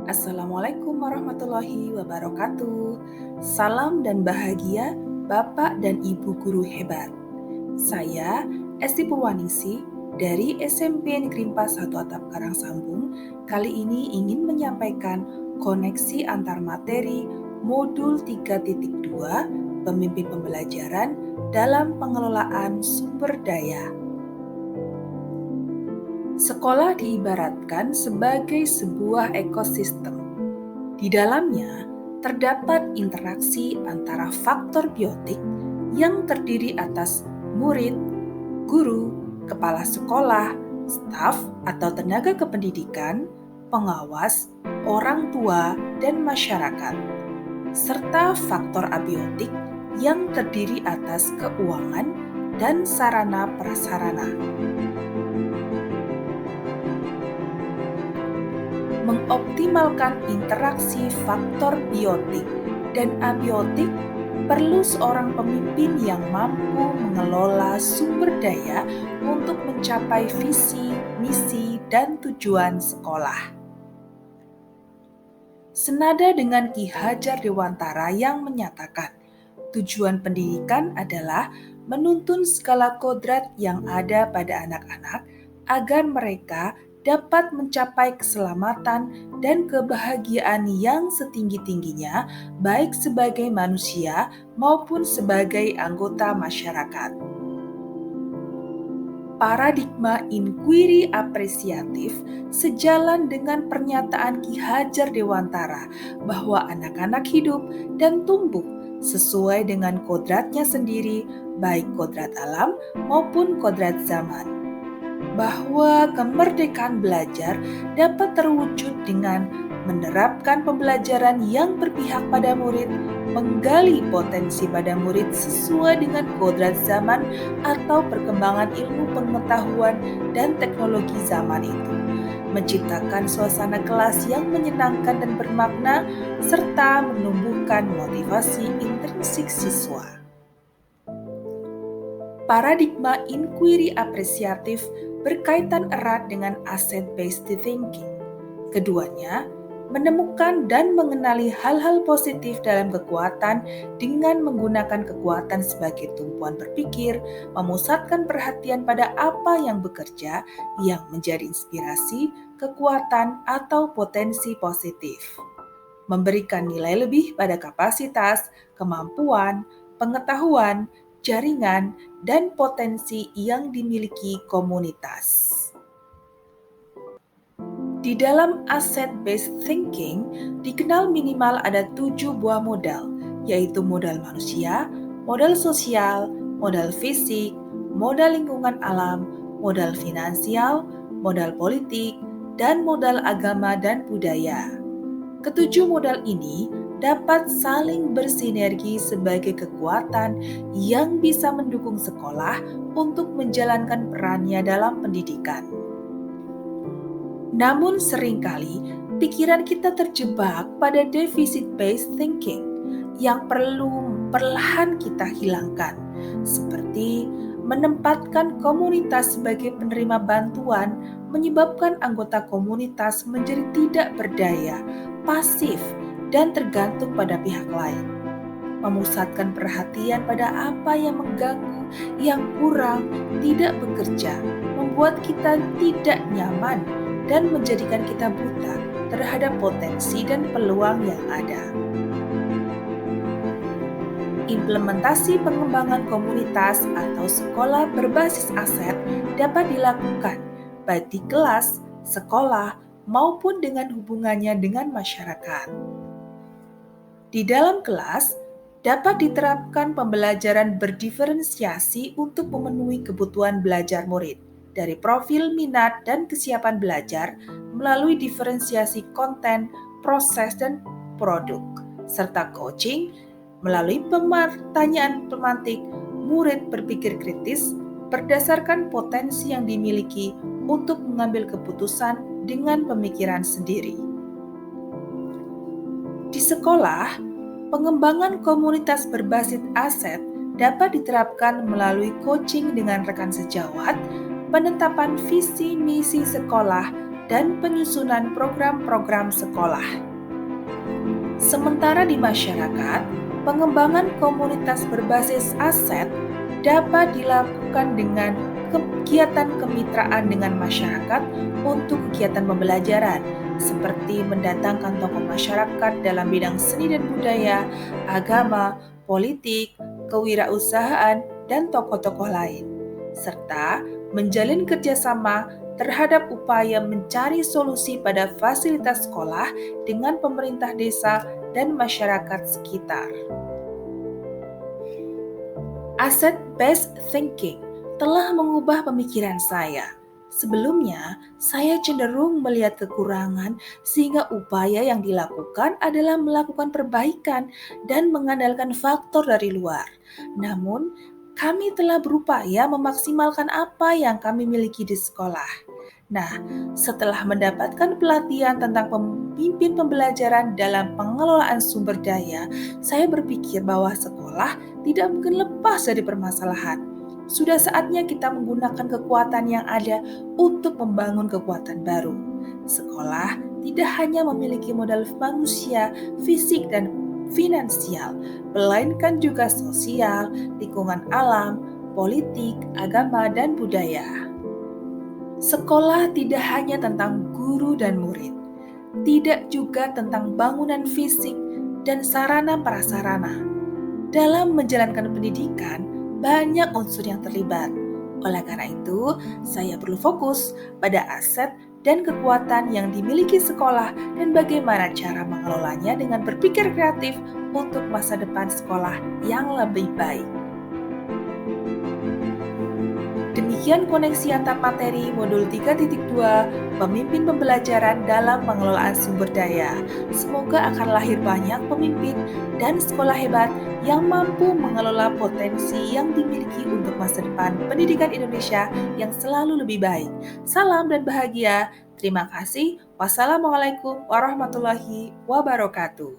Assalamualaikum warahmatullahi wabarakatuh. Salam dan bahagia Bapak dan Ibu guru hebat. Saya Esti Purwaningsih dari SMP Negeri 4 1 Atap Karangsambung. Kali ini ingin menyampaikan koneksi antar materi modul 3.2 Pemimpin Pembelajaran dalam Pengelolaan Sumber Daya. Sekolah diibaratkan sebagai sebuah ekosistem. Di dalamnya terdapat interaksi antara faktor biotik yang terdiri atas murid, guru, kepala sekolah, staf atau tenaga kependidikan, pengawas, orang tua, dan masyarakat, serta faktor abiotik yang terdiri atas keuangan dan sarana prasarana. Mengoptimalkan interaksi faktor biotik dan abiotik perlu seorang pemimpin yang mampu mengelola sumber daya untuk mencapai visi, misi, dan tujuan sekolah. Senada dengan Ki Hajar Dewantara yang menyatakan, tujuan pendidikan adalah menuntun segala kodrat yang ada pada anak-anak agar mereka dapat mencapai keselamatan dan kebahagiaan yang setinggi-tingginya, baik sebagai manusia maupun sebagai anggota masyarakat. Paradigma inquiry apresiatif sejalan dengan pernyataan Ki Hajar Dewantara bahwa anak-anak hidup dan tumbuh sesuai dengan kodratnya sendiri, baik kodrat alam maupun kodrat zaman. Bahwa kemerdekaan belajar dapat terwujud dengan menerapkan pembelajaran yang berpihak pada murid, menggali potensi pada murid sesuai dengan kodrat zaman atau perkembangan ilmu pengetahuan dan teknologi zaman itu, menciptakan suasana kelas yang menyenangkan dan bermakna, serta menumbuhkan motivasi intrinsik siswa. Paradigma inquiry apresiatif berkaitan erat dengan asset-based thinking. Keduanya menemukan dan mengenali hal-hal positif dalam kekuatan dengan menggunakan kekuatan sebagai tumpuan berpikir, memusatkan perhatian pada apa yang bekerja yang menjadi inspirasi, kekuatan, atau potensi positif. Memberikan nilai lebih pada kapasitas, kemampuan, pengetahuan, jaringan, dan potensi yang dimiliki komunitas. Di dalam asset-based thinking, dikenal minimal ada 7 buah modal, yaitu modal manusia, modal sosial, modal fisik, modal lingkungan alam, modal finansial, modal politik, dan modal agama dan budaya. Ketujuh modal ini dapat saling bersinergi sebagai kekuatan yang bisa mendukung sekolah untuk menjalankan perannya dalam pendidikan. Namun seringkali pikiran kita terjebak pada deficit-based thinking yang perlu perlahan kita hilangkan, seperti menempatkan komunitas sebagai penerima bantuan menyebabkan anggota komunitas menjadi tidak berdaya, pasif, dan tergantung pada pihak lain. Memusatkan perhatian pada apa yang mengganggu, yang kurang, tidak bekerja, membuat kita tidak nyaman, dan menjadikan kita buta terhadap potensi dan peluang yang ada. Implementasi pengembangan komunitas atau sekolah berbasis aset dapat dilakukan baik di kelas, sekolah, maupun dengan hubungannya dengan masyarakat. Di dalam kelas, dapat diterapkan pembelajaran berdiferensiasi untuk memenuhi kebutuhan belajar murid dari profil minat dan kesiapan belajar melalui diferensiasi konten, proses, dan produk, serta coaching melalui pertanyaan pemantik murid berpikir kritis berdasarkan potensi yang dimiliki untuk mengambil keputusan dengan pemikiran sendiri. Di sekolah, pengembangan komunitas berbasis aset dapat diterapkan melalui coaching dengan rekan sejawat, penetapan visi misi sekolah, dan penyusunan program-program sekolah. Sementara di masyarakat, pengembangan komunitas berbasis aset dapat dilakukan dengan kegiatan kemitraan dengan masyarakat untuk kegiatan pembelajaran, seperti mendatangkan tokoh masyarakat dalam bidang seni dan budaya, agama, politik, kewirausahaan, dan tokoh-tokoh lain, serta menjalin kerjasama terhadap upaya mencari solusi pada fasilitas sekolah dengan pemerintah desa dan masyarakat sekitar. Asset-based thinking telah mengubah pemikiran saya. Sebelumnya, saya cenderung melihat kekurangan sehingga upaya yang dilakukan adalah melakukan perbaikan dan mengandalkan faktor dari luar. Namun, kami telah berupaya memaksimalkan apa yang kami miliki di sekolah. Nah, setelah mendapatkan pelatihan tentang pemimpin pembelajaran dalam pengelolaan sumber daya, saya berpikir bahwa sekolah tidak mungkin lepas dari permasalahan. Sudah saatnya kita menggunakan kekuatan yang ada untuk membangun kekuatan baru. Sekolah tidak hanya memiliki modal manusia, fisik, dan finansial, melainkan juga sosial, lingkungan alam, politik, agama, dan budaya. Sekolah tidak hanya tentang guru dan murid, tidak juga tentang bangunan fisik dan sarana prasarana. Dalam menjalankan pendidikan, banyak unsur yang terlibat. Oleh karena itu, saya perlu fokus pada aset dan kekuatan yang dimiliki sekolah dan bagaimana cara mengelolanya dengan berpikir kreatif untuk masa depan sekolah yang lebih baik. Demikian koneksi antar materi modul 3.2 Pemimpin Pembelajaran dalam Pengelolaan Sumber Daya. Semoga akan lahir banyak pemimpin dan sekolah hebat yang mampu mengelola potensi yang dimiliki untuk masa depan pendidikan Indonesia yang selalu lebih baik. Salam dan bahagia. Terima kasih. Wassalamualaikum warahmatullahi wabarakatuh.